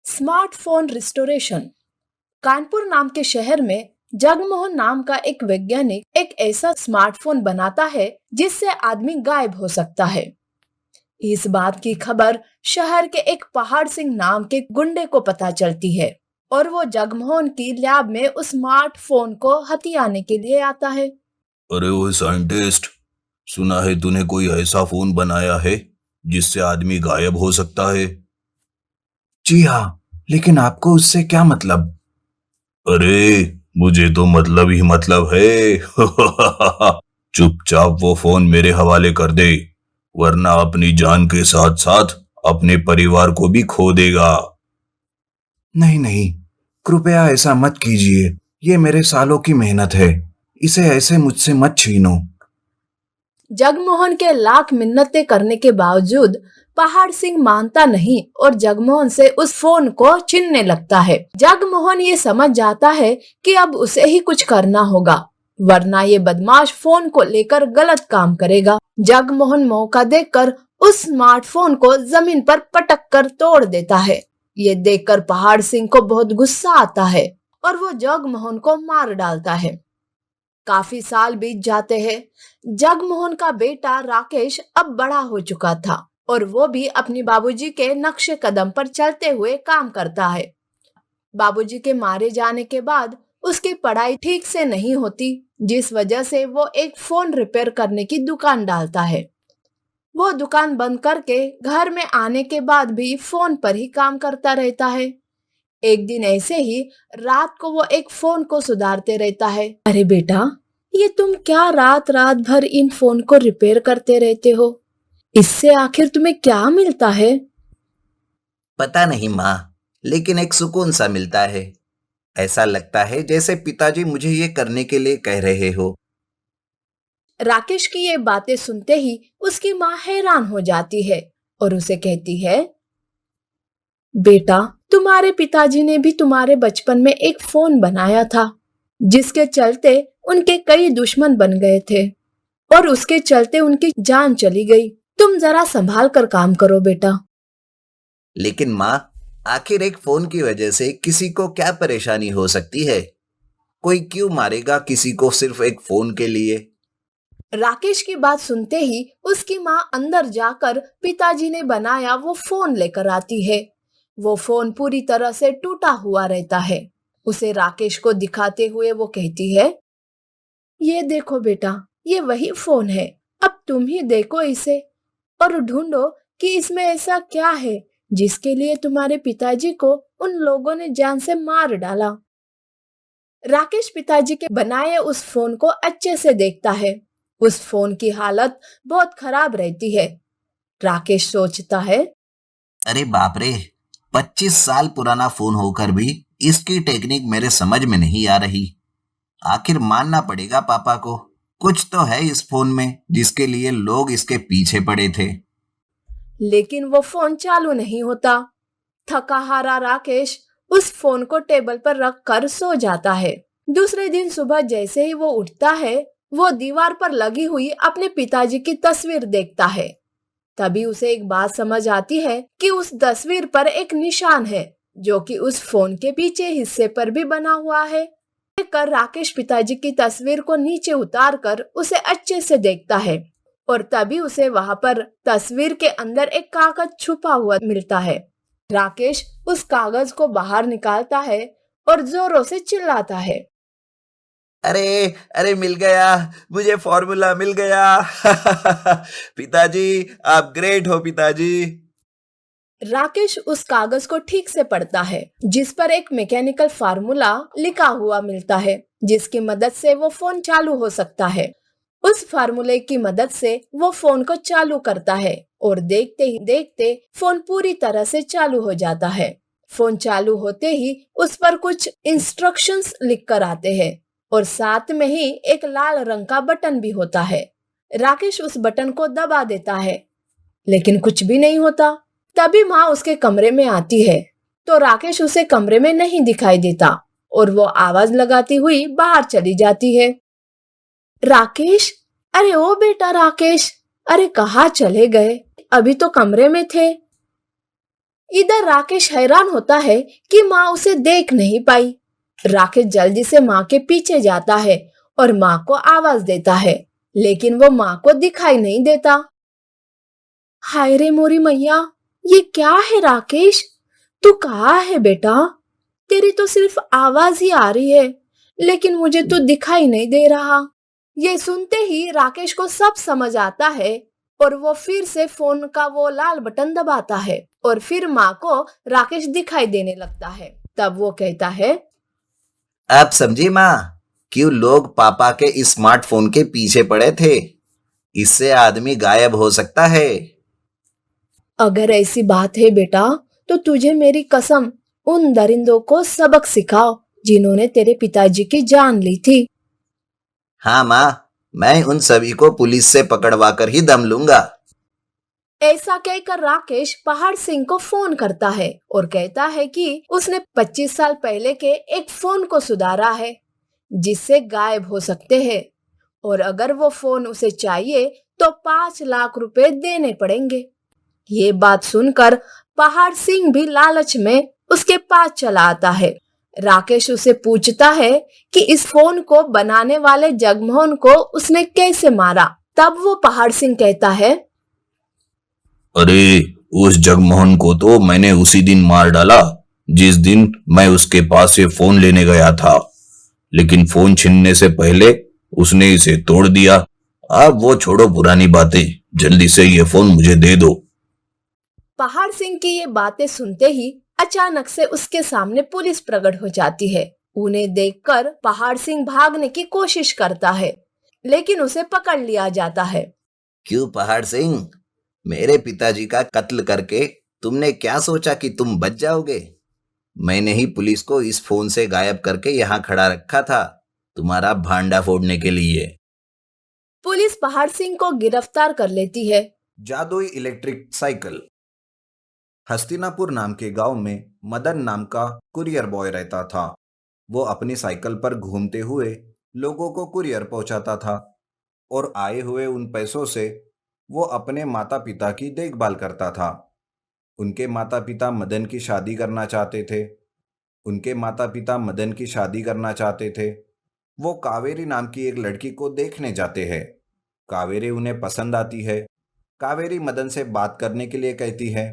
Smartphone restoration. Kanpur नाम के शहर में जगमोहन नाम का एक वैज्ञानिक एक ऐसा स्मार्टफोन बनाता है जिससे आदमी गायब हो सकता है। इस बात की खबर शहर के एक पहाड़ सिंह नाम के गुंडे को पता चलती है और वो जगमोहन की लैब में उस स्मार्टफोन को हथियाने के लिए आता है। अरे वो साइंटिस्ट, सुना है तूने कोई ऐसा फोन बनाया है जिससे आदमी गायब हो सकता है। जी हाँ, लेकिन आपको उससे क्या मतलब? अरे मुझे तो मतलब ही मतलब है। चुपचाप वो फोन मेरे हवाले कर दे, वरना अपनी जान के साथ साथ अपने परिवार को भी खो देगा। नहीं नहीं, कृपया ऐसा मत कीजिए। ये मेरे सालों की मेहनत है। इसे ऐसे मुझसे मत छीनो। जगमोहन के लाख मिन्नतें करने के बावजूद पहाड़ सिंह मानता नहीं और जगमोहन से उस फोन को छीनने लगता है। जगमोहन ये समझ जाता है कि अब उसे ही कुछ करना होगा, वरना ये बदमाश फोन को लेकर गलत काम करेगा। जगमोहन मौका देखकर उस स्मार्टफोन को जमीन पर पटक कर तोड़ देता है। ये देखकर पहाड़ सिंह को बहुत गुस्सा आता है और वो जगमोहन को मार डालता है। काफी साल बीत जाते हैं। जगमोहन का बेटा राकेश अब बड़ा हो चुका था और वो भी अपने बाबूजी के नक्शे कदम पर चलते हुए काम करता है। बाबूजी के मारे जाने के बाद उसकी पढ़ाई ठीक से नहीं होती, जिस वजह से वो एक फोन रिपेयर करने की दुकान डालता है। वो दुकान बंद करके घर में आने के बाद भी फोन पर ही काम करता रहता है। एक दिन ऐसे ही रात को वो एक फोन को सुधारते रहता है। अरे बेटा, ये तुम क्या रात रात भर इन फोन को रिपेयर करते रहते हो? इससे आखिर तुम्हें क्या मिलता है? पता नहीं माँ, लेकिन एक सुकून सा मिलता है। ऐसा लगता है जैसे पिताजी मुझे ये करने के लिए कह रहे हो। राकेश की ये बातें सुनते ही उसकी माँ हैरान हो जाती है और उसे कहती है, बेटा, तुम्हारे पिताजी ने भी तुम्हारे बचपन में एक फोन बनाया था, जिसके चलते उनके कई दुश्मन बन गए थे और उसके चलते उनकी जान चली गई। तुम जरा संभाल कर काम करो बेटा। लेकिन माँ, आखिर एक फोन की वजह से किसी को क्या परेशानी हो सकती है? कोई क्यों मारेगा किसी को सिर्फ एक फोन के लिए? राकेश की बात सुनते ही उसकी माँ अंदर जाकर पिताजी ने बनाया वो फोन लेकर आती है। वो फोन पूरी तरह से टूटा हुआ रहता है। उसे राकेश को दिखाते हुए वो कहती है, ये देखो बेटा, ये वही फोन है। अब तुम ही देखो इसे और ढूंढो कि इसमें ऐसा क्या है जिसके लिए तुम्हारे पिताजी को उन लोगों ने जान से मार डाला। राकेश पिताजी के बनाए उस फोन को अच्छे से देखता है। उस फोन की हालत बहुत खराब रहती है। राकेश सोचता है, अरे बाप रे, 25 साल पुराना फोन होकर भी इसकी टेक्निक मेरे समझ में नहीं आ रही। आखिर मानना पड़ेगा पापा को, कुछ तो है इस फोन में जिसके लिए लोग इसके पीछे पड़े थे। लेकिन वो फोन चालू नहीं होता। थका हारा राकेश उस फोन को टेबल पर रख कर सो जाता है। दूसरे दिन सुबह जैसे ही वो उठता है, वो दीवार पर लगी हुई अपने पिताजी की तस्वीर देखता है। तभी उसे एक बात समझ आती है कि उस तस्वीर पर एक निशान है, जो कि उस फोन के पीछे हिस्से पर भी बना हुआ है। कर राकेश पिताजी की तस्वीर को नीचे उतार कर उसे अच्छे से देखता है और तभी उसे वहां पर तस्वीर के अंदर एक कागज छुपा हुआ मिलता है। राकेश उस कागज को बाहर निकालता है और जोरों से चिल्लाता है, अरे अरे, मिल गया, मुझे फॉर्मूला मिल गया। पिताजी, आप ग्रेट हो पिताजी। राकेश उस कागज को ठीक से पढ़ता है, जिस पर एक मैकेनिकल फार्मूला लिखा हुआ मिलता है, जिसकी मदद से वो फोन चालू हो सकता है। उस फार्मूले की मदद से वो फोन को चालू करता है और देखते ही देखते फोन पूरी तरह से चालू हो जाता है। फोन चालू होते ही उस पर कुछ इंस्ट्रक्शंस लिख कर आते हैं और साथ में ही एक लाल रंग का बटन भी होता है। राकेश उस बटन को दबा देता है, लेकिन कुछ भी नहीं होता। तभी माँ उसके कमरे में आती है, तो राकेश उसे कमरे में नहीं दिखाई देता और वो आवाज लगाती हुई बाहर चली जाती है। राकेश, अरे ओ बेटा राकेश, अरे कहाँ चले गए? अभी तो कमरे में थे। इधर राकेश हैरान होता है कि माँ उसे देख नहीं पाई। राकेश जल्दी से माँ के पीछे जाता है और माँ को आवाज देता है, लेकिन वो माँ को दिखाई नहीं देता। हाय रे मोरी मैया, ये क्या है राकेश? तू कहाँ है बेटा? तेरी तो सिर्फ आवाज ही आ रही है, लेकिन मुझे तो दिखाई नहीं दे रहा। ये सुनते ही राकेश को सब समझ आता है और वो फिर से फोन का वो लाल बटन दबाता है और फिर माँ को राकेश दिखाई देने लगता है। तब वो कहता है, आप समझी माँ, क्यों लोग पापा के इस स्मार्टफोन के पीछे पड़े थे? इससे आदमी गायब हो सकता है। अगर ऐसी बात है बेटा, तो तुझे मेरी कसम उन दरिंदों को सबक सिखाओ जिन्होंने तेरे पिताजी की जान ली थी। हाँ माँ, मैं उन सभी को पुलिस से पकड़वा कर ही दम लूंगा। ऐसा कहकर राकेश पहाड़ सिंह को फोन करता है और कहता है कि उसने 25 साल पहले के एक फोन को सुधारा है जिससे गायब हो सकते हैं, और अगर वो फोन उसे चाहिए तो 5 लाख रुपए देने पड़ेंगे। ये बात सुनकर पहाड़ सिंह भी लालच में उसके पास चला आता है। राकेश उसे पूछता है कि इस फोन को बनाने वाले जगमोहन को उसने कैसे मारा। तब वो पहाड़ सिंह कहता है, अरे, उस जगमोहन को तो मैंने उसी दिन मार डाला जिस दिन मैं उसके पास से फोन लेने गया था, लेकिन फोन छीनने से पहले उसने इसे तोड़ दिया। अब वो छोड़ो पुरानी बातें, जल्दी से ये फोन मुझे दे दो। पहाड़ सिंह की ये बातें सुनते ही अचानक से उसके सामने पुलिस प्रकट हो जाती है। उन्हें देखकर पहाड़ सिंह भागने की कोशिश करता है, लेकिन उसे पकड़ लिया जाता है। क्यों पहाड़ सिंह, मेरे पिताजी का कत्ल करके तुमने क्या सोचा कि तुम बच जाओगे? मैंने ही पुलिस को इस फोन से गायब करके यहाँ खड़ा रखा था, तुम्हारा भांडा फोड़ने के लिए। पुलिस पहाड़ सिंह को गिरफ्तार कर लेती है। जादुई इलेक्ट्रिक साइकिल। हस्तिनापुर नाम के गांव में मदन नाम का कुरियर बॉय रहता था। वो अपनी साइकिल पर घूमते हुए लोगों को कुरियर पहुंचाता था और आए हुए उन पैसों से वो अपने माता पिता की देखभाल करता था। उनके माता पिता मदन की शादी करना चाहते थे। वो कावेरी नाम की एक लड़की को देखने जाते हैं। कावेरी उन्हें पसंद आती है। कावेरी मदन से बात करने के लिए कहती है।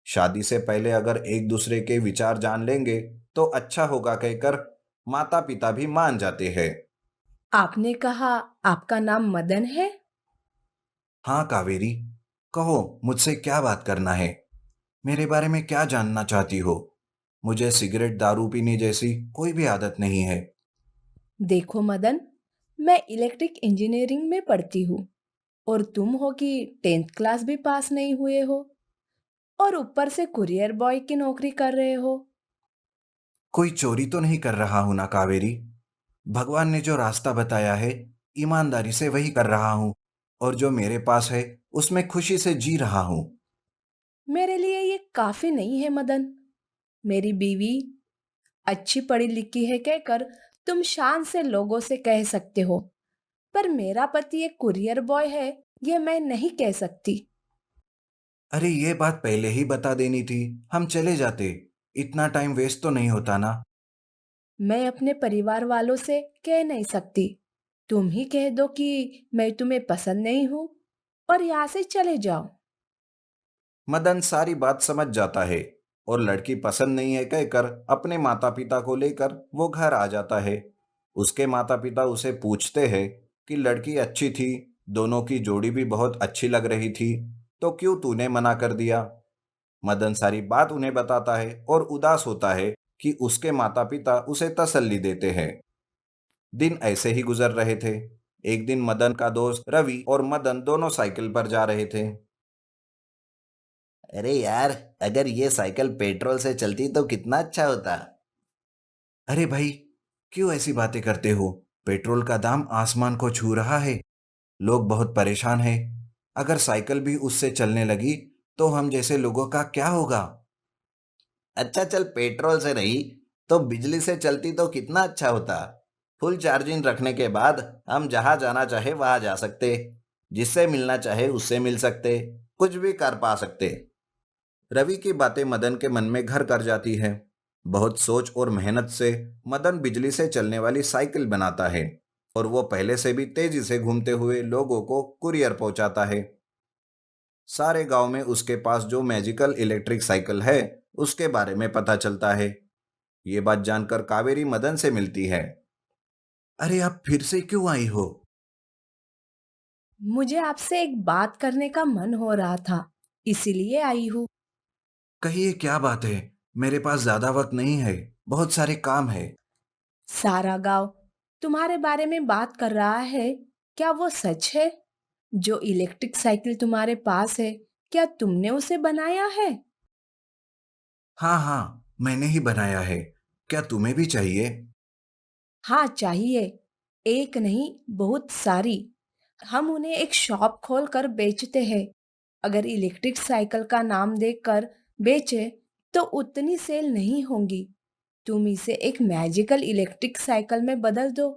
शादी से पहले अगर एक दूसरे के विचार जान लेंगे तो अच्छा होगा कहकर माता पिता भी मान जाते हैं। आपने कहा आपका नाम मदन है? हाँ कावेरी, कहो मुझसे क्या बात करना है? मेरे बारे में क्या जानना चाहती हो? मुझे सिगरेट दारू पीने जैसी कोई भी आदत नहीं है। देखो मदन, मैं इलेक्ट्रिक इंजीनियरिंग में पढ़ती हूँ और तुम हो कि 10th क्लास भी पास नहीं हुए हो और ऊपर से कुरियर बॉय की नौकरी कर रहे हो। कोई चोरी तो नहीं कर रहा हूं ना कावेरी। भगवान ने जो रास्ता बताया है ईमानदारी से वही कर रहा हूं और जो मेरे पास है उसमें खुशी से जी रहा हूं। मेरे लिए ये काफी नहीं है मदन। मेरी बीवी अच्छी पढ़ी लिखी है कहकर तुम शान से लोगों से कह सकते हो, पर मेरा पति एक कुरियर बॉय है ये मैं नहीं कह सकती। अरे ये बात पहले ही बता देनी थी, हम चले जाते। इतना टाइम वेस्ट तो नहीं होता ना। मैं अपने परिवार वालों से कह नहीं सकती। तुम ही कह दो कि मैं तुम्हें पसंद नहीं हूं और यहाँ से चले जाओ। मदन सारी बात समझ जाता है और लड़की पसंद नहीं है कहकर अपने माता पिता को लेकर वो घर आ जाता है। उसके माता पिता उसे पूछते हैं कि लड़की अच्छी थी, दोनों की जोड़ी भी बहुत अच्छी लग रही थी, तो क्यों तूने मना कर दिया? मदन सारी बात उन्हें बताता है और उदास होता है कि उसके माता पिता उसे तसल्ली देते हैं। दिन ऐसे ही गुजर रहे थे। एक दिन मदन का दोस्त रवि और मदन दोनों साइकिल पर जा रहे थे। अरे यार, अगर ये साइकिल पेट्रोल से चलती तो कितना अच्छा होता। अरे भाई, क्यों ऐसी बातें करते हो? पेट्रोल का दाम आसमान को छू रहा है। लोग बहुत परेशान हैं। अगर साइकिल भी उससे चलने लगी तो हम जैसे लोगों का क्या होगा? अच्छा चल, पेट्रोल से नहीं तो बिजली से चलती तो कितना अच्छा होता। फुल चार्जिंग रखने के बाद हम जहां जाना चाहे वहां जा सकते, जिससे मिलना चाहे उससे मिल सकते, कुछ भी कर पा सकते। रवि की बातें मदन के मन में घर कर जाती है। बहुत सोच और मेहनत से मदन बिजली से चलने वाली साइकिल बनाता है और वो पहले से भी तेजी से घूमते हुए लोगों को कुरियर पहुंचाता है। सारे गांव में उसके पास जो मैजिकल इलेक्ट्रिक साइकिल है उसके बारे में पता चलता है। ये बात जानकर कावेरी मदन से मिलती है। अरे आप फिर से क्यों आई हो? मुझे आपसे एक बात करने का मन हो रहा था, इसीलिए आई हूँ। कहिए क्या बात है? मेरे पास ज्यादा वक्त नहीं है, बहुत सारे काम है। सारा गांव तुम्हारे बारे में बात कर रहा है, क्या वो सच है? जो इलेक्ट्रिक साइकिल तुम्हारे पास है, क्या तुमने उसे बनाया है? हाँ हाँ, मैंने ही बनाया है। क्या तुम्हें भी चाहिए? हाँ चाहिए, एक नहीं बहुत सारी। हम उन्हें एक शॉप खोल कर बेचते हैं। अगर इलेक्ट्रिक साइकिल का नाम देकर बेचे तो उतनी सेल नहीं होंगी। तुम इसे एक मैजिकल इलेक्ट्रिक साइकिल में बदल दो,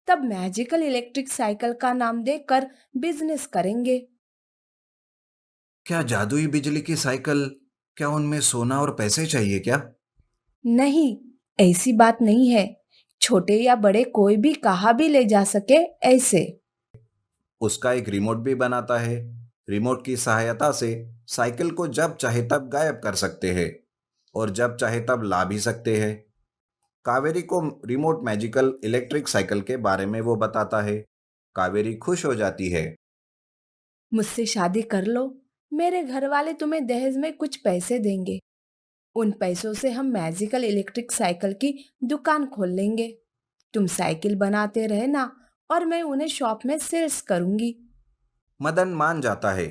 तब मैजिकल इलेक्ट्रिक साइकिल का नाम देकर बिजनेस करेंगे। क्या जादुई बिजली की साइकिल? क्या उनमें सोना और पैसे चाहिए क्या? नहीं, ऐसी बात नहीं है। छोटे या बड़े कोई भी कहाँ भी ले जा सके ऐसे। उसका एक रिमोट भी बनाता है। रिमोट की सहायता से साइकिल को जब चाहे तब गायब कर सकते हैं और जब चाहे तब ला भी सकते हैं। कावेरी को रिमोट मैजिकल इलेक्ट्रिक साइकिल के बारे में वो बताता है। कावेरी खुश हो जाती है। मुझसे शादी कर लो, मेरे घर वाले तुम्हें दहेज में कुछ पैसे देंगे। उन पैसों से हम मैजिकल इलेक्ट्रिक साइकिल की दुकान खोल लेंगे। तुम साइकिल बनाते रहना और मैं उन्हें शॉप में सेल्स करूंगी। मदन मान जाता है।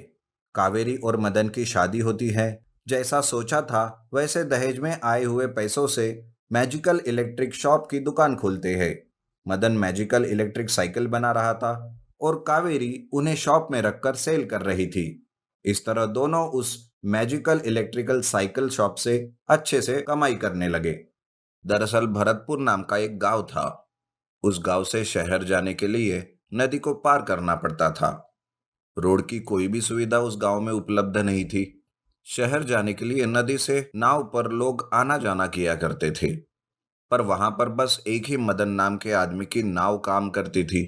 कावेरी और मदन की शादी होती है। जैसा सोचा था वैसे दहेज में आए हुए पैसों से मैजिकल इलेक्ट्रिक शॉप की दुकान खोलते हैं। मदन मैजिकल इलेक्ट्रिक साइकिल बना रहा था और कावेरी उन्हें शॉप में रखकर सेल कर रही थी। इस तरह दोनों उस मैजिकल इलेक्ट्रिकल साइकिल शॉप से अच्छे से कमाई करने लगे। दरअसल भरतपुर नाम का एक गांव था। उस गांव से शहर जाने के लिए नदी को पार करना पड़ता था। रोड की कोई भी सुविधा उस गांव में उपलब्ध नहीं थी। शहर जाने के लिए नदी से नाव पर लोग आना जाना किया करते थे, पर वहां पर बस एक ही मदन नाम के आदमी की नाव काम करती थी।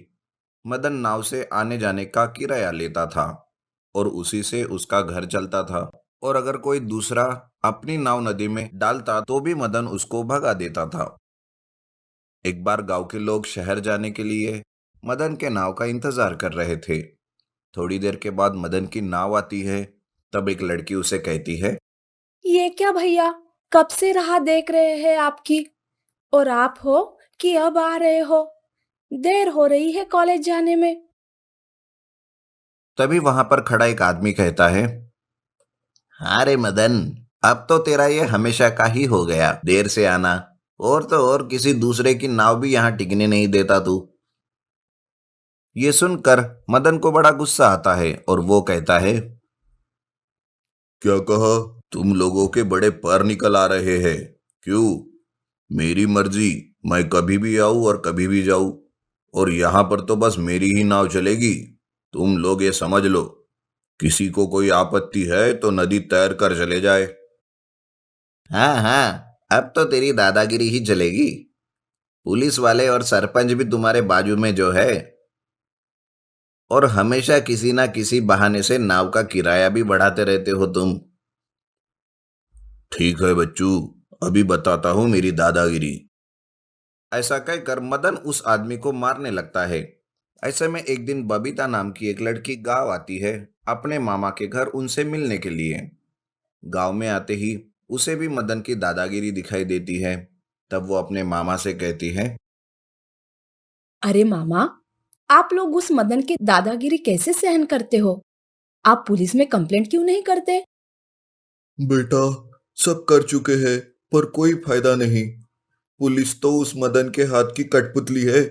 मदन नाव से आने जाने का किराया लेता था और उसी से उसका घर चलता था। और अगर कोई दूसरा अपनी नाव नदी में डालता तो भी मदन उसको भगा देता था। एक बार गांव के लोग शहर जाने के लिए मदन के नाव का इंतजार कर रहे थे। थोड़ी देर के बाद मदन की नाव आती है। तब एक लड़की उसे कहती है। ये क्या भैया, कब से राह देख रहे हैं आपकी। और आप हो कि अब आ रहे हो? देर हो रही है कॉलेज जाने में। तभी वहां पर खड़ा एक आदमी कहता है। हाँ रे मदन, अब तो तेरा ये हमेशा का ही हो गया, देर से आना। और तो और किसी दूसरे की नाव भी यहाँ टिकने नहीं देता तू। ये सुनकर मदन को बड़ा गुस्सा आता है और वो कहता है। क्या कहा? तुम लोगों के बड़े पर निकल आ रहे हैं। क्यों? मेरी मर्जी, मैं कभी भी आऊं और कभी भी जाऊं, और यहां पर तो बस मेरी ही नाव चलेगी। तुम लोग ये समझ लो, किसी को कोई आपत्ति है तो नदी तैर कर चले जाए। हाँ हाँ, अब तो तेरी दादागिरी ही चलेगी। पुलिस वाले और सरपंच भी तुम्हारे बाजू में जो है, और हमेशा किसी ना किसी बहाने से नाव का किराया भी बढ़ाते रहते हो तुम। ठीक है बच्चू, अभी बताता हूँ मेरी दादागिरी। ऐसा कहकर मदन उस आदमी को मारने लगता है। ऐसे में एक दिन बबीता नाम की एक लड़की गांव आती है अपने मामा के घर उनसे मिलने के लिए। गांव में आते ही उसे भी मदन की दादागिरी दिखाई देती है। तब वो अपने मामा से कहती है। अरे मामा, आप लोग उस मदन की दादागिरी कैसे सहन करते हो? आप पुलिस में कंप्लेंट क्यों नहीं करते? बेटा, सब कर चुके हैं पर कोई फायदा नहीं। पुलिस तो उस मदन के हाथ की कठपुतली है।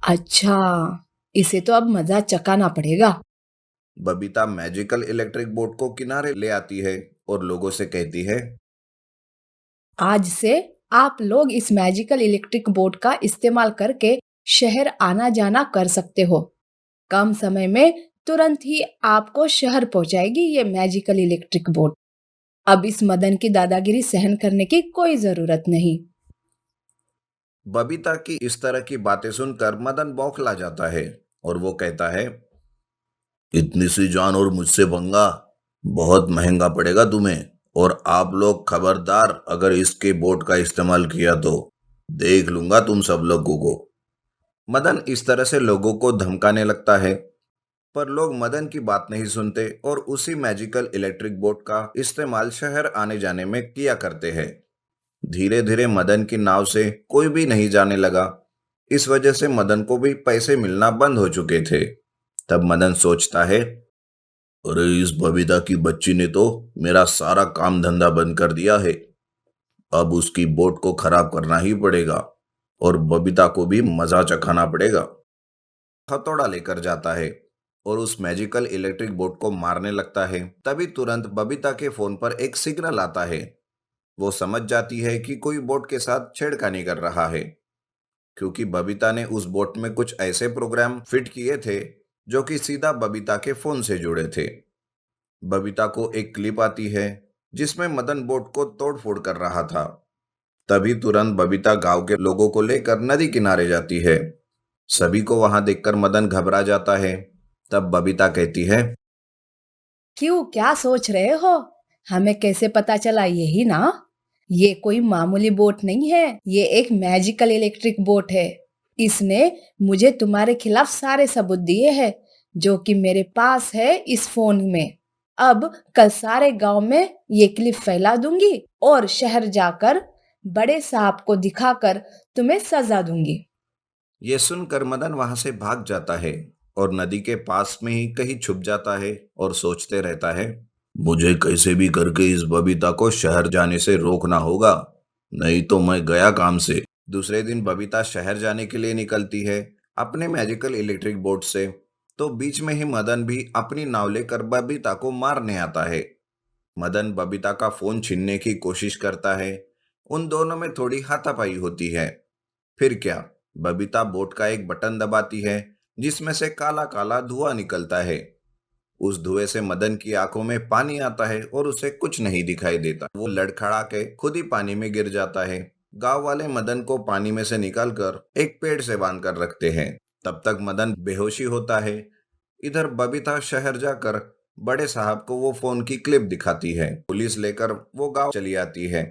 अच्छा, इसे तो अब मजा चकाना पड़ेगा। बबीता मैजिकल इलेक्ट्रिक बोट को किनारे ले आती है और लोगों से कहती है। आज से आप लोग इस मैजिकल इलेक्ट्रिक बोट का इस्तेमाल करके शहर आना जाना कर सकते हो। कम समय में तुरंत ही आपको शहर पहुंचाएगी ये मैजिकल इलेक्ट्रिक बोट। अब इस मदन की दादागिरी सहन करने की कोई जरूरत नहीं। बबीता की इस तरह की बातें सुनकर मदन बौखला जाता है और वो कहता है, इतनी सी जान और मुझसे पंगा, बहुत महंगा पड़ेगा तुम्हें। और आप लोग खबरदार, अगर इसके बोट का इस्तेमाल किया तो देख लूंगा तुम सब लोगों को। मदन इस तरह से लोगों को धमकाने लगता है, पर लोग मदन की बात नहीं सुनते और उसी मैजिकल इलेक्ट्रिक बोट का इस्तेमाल शहर आने जाने में किया करते हैं। धीरे धीरे मदन की नाव से कोई भी नहीं जाने लगा। इस वजह से मदन को भी पैसे मिलना बंद हो चुके थे। तब मदन सोचता है, अरे इस बबीता की बच्ची ने तो मेरा सारा काम धंधा बंद कर दिया है। अब उसकी बोट को खराब करना ही पड़ेगा और बबीता को भी मजा चखाना पड़ेगा। हथौड़ा लेकर जाता है और उस मैजिकल इलेक्ट्रिक बोट को मारने लगता है। तभी तुरंत बबीता के फोन पर एक सिग्नल आता है। वो समझ जाती है कि कोई बोट के साथ छेड़खानी कर रहा है, क्योंकि बबीता ने उस बोट में कुछ ऐसे प्रोग्राम फिट किए थे जो कि सीधा बबीता के फोन से जुड़े थे। बबीता को एक क्लिप आती है जिसमें मदन बोट को तोड़फोड़ कर रहा था। तभी तुरंत बबीता गांव के लोगों को लेकर नदी किनारे जाती है। सभी को वहां देखकर मदन घबरा जाता है। तब बबीता कहती है, क्यों, क्या सोच रहे हो? हमें कैसे पता चला? यही ना, ये कोई मामूली बोट नहीं है, ये एक मैजिकल इलेक्ट्रिक बोट है। इसने मुझे तुम्हारे खिलाफ सारे सबूत दिए हैं जो कि मेरे पास है इस फोन में। अब कल सारे गांव में ये क्लिप फैला दूंगी और शहर जाकर बड़े साहब को दिखाकर तुम्हें सजा दूंगी। ये सुनकर मदन वहां से भाग जाता है और नदी के पास में ही कहीं छुप जाता है और सोचते रहता है, मुझे कैसे भी करके इस बबीता को शहर जाने से रोकना होगा, नहीं तो मैं गया काम से। दूसरे दिन बबीता शहर जाने के लिए निकलती है अपने मैजिकल इलेक्ट्रिक बोट से। तो बीच में ही मदन भी अपनी नाव लेकर बबीता को मारने आता है। मदन बबीता का फोन छीनने की कोशिश करता है। उन दोनों में थोड़ी हाथापाई होती है। फिर क्या, बबीता बोट का एक बटन दबाती है जिसमें से काला काला धुआं निकलता है। उस धुएं से मदन की आंखों में पानी आता है और उसे कुछ नहीं दिखाई देता। वो लड़खड़ा के खुद ही पानी में गिर जाता है। गांव वाले मदन को पानी में से निकालकर एक पेड़ से बांध कर रखते हैं। तब तक मदन बेहोशी होता है। इधर बबीता शहर जाकर बड़े साहब को वो फोन की क्लिप दिखाती है। पुलिस लेकर वो गांव चली आती है।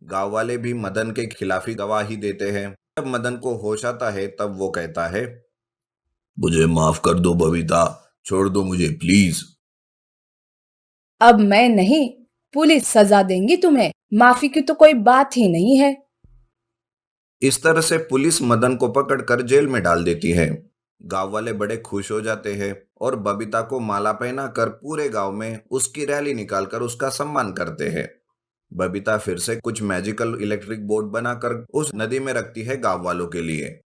गांव वाले भी मदन के खिलाफ ही गवाही देते हैं। जब मदन को होश आता है तब वो कहता है, मुझे माफ कर दो बबीता, छोड़ दो मुझे प्लीज। अब मैं नहीं, पुलिस सजा देंगी तुम्हें। माफी की तो कोई बात ही नहीं है। इस तरह से पुलिस मदन को पकड़कर जेल में डाल देती है। गांव वाले बड़े खुश हो जाते हैं और बबीता को माला पहनाकर पूरे गांव में उसकी रैली निकालकर उसका सम्मान करते हैं। बबीता फिर से कुछ मैजिकल इलेक्ट्रिक बोट बनाकर उस नदी में रखती है गांव वालों के लिए।